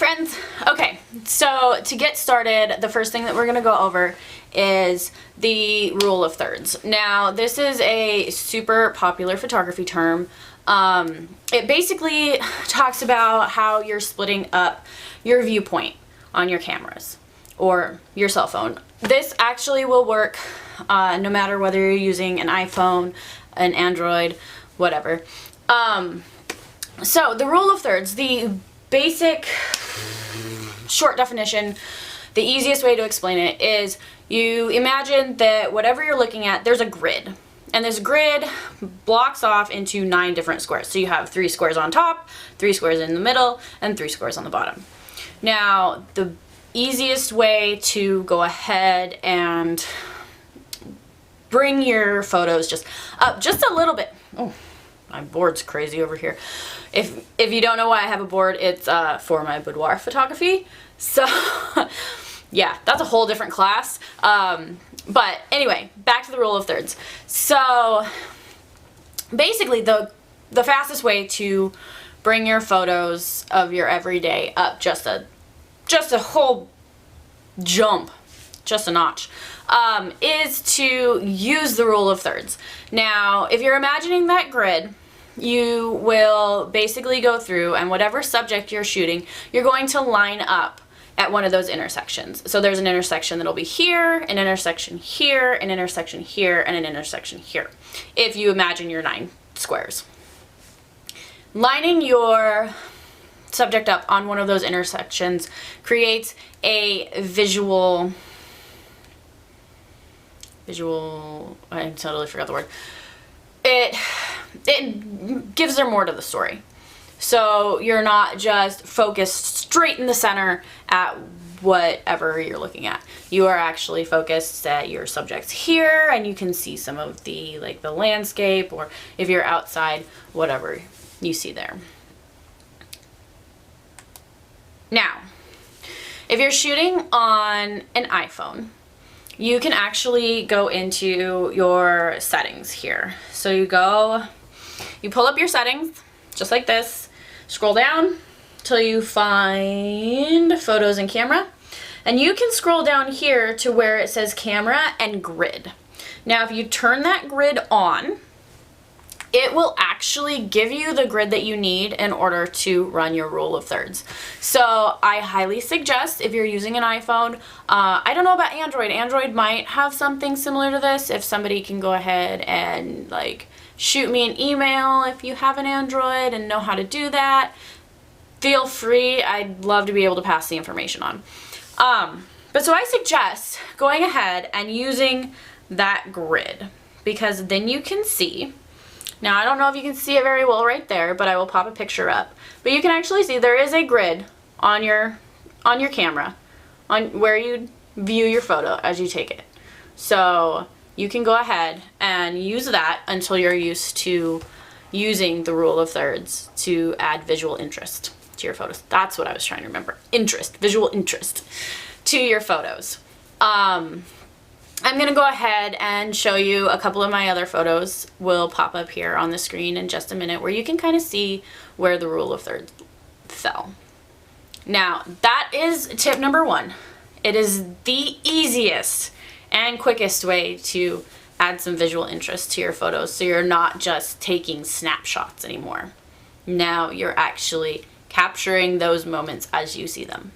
friends. Okay, so to get started, the first thing that we're going to go over is the rule of thirds. Now, this is a super popular photography term. It basically talks about how you're splitting up your viewpoint on your cameras or your cell phone. This actually will work no matter whether you're using an iPhone, an Android, whatever. So the rule of thirds, the basic short definition, the easiest way to explain it is you imagine that whatever you're looking at, there's a grid. And this grid blocks off into 9 different squares. So you have 3 squares on top, 3 squares in the middle, and 3 squares on the bottom. Now, the easiest way to go ahead and bring your photos just up just a little bit. Oh, my board's crazy over here. If you don't know why I have a board, it's for my boudoir photography. So yeah, that's a whole different class. But anyway, back to the rule of thirds. So basically the fastest way to bring your photos of your everyday up just a whole jump, just a notch, is to use the rule of thirds. Now, if you're imagining that grid, you will basically go through, and whatever subject you're shooting, you're going to line up at one of those intersections. So there's an intersection that'll be here, an intersection here, an intersection here, and an intersection here, if you imagine your 9 squares. Lining your subject up on one of those intersections creates a visual, I totally forgot the word. It gives there more to the story. So you're not just focused straight in the center at whatever you're looking at. You are actually focused at your subjects here, and you can see some of the the landscape, or if you're outside, whatever you see there. Now, if you're shooting on an iPhone, you can actually go into your settings here. So you pull up your settings, just like this, scroll down till you find photos and camera, and you can scroll down here to where it says camera and grid. Now, if you turn that grid on, it will actually give you the grid that you need in order to run your rule of thirds. So I highly suggest, if you're using an iPhone, I don't know about Android. Android might have something similar to this. If somebody can go ahead and shoot me an email if you have an Android and know how to do that, feel free. I'd love to be able to pass the information on. But so I suggest going ahead and using that grid, because then you can see. Now, I don't know if you can see it very well right there, but I will pop a picture up. But you can actually see there is a grid on your camera, on where you view your photo as you take it. So you can go ahead and use that until you're used to using the rule of thirds to add visual interest to your photos. That's what I was trying to remember. Interest, visual interest to your photos. I'm going to go ahead and show you a couple of my other photos. Will pop up here on the screen in just a minute, where you can kind of see where the rule of thirds fell. Now, that is tip number 1. It is the easiest and quickest way to add some visual interest to your photos, so you're not just taking snapshots anymore. Now you're actually capturing those moments as you see them.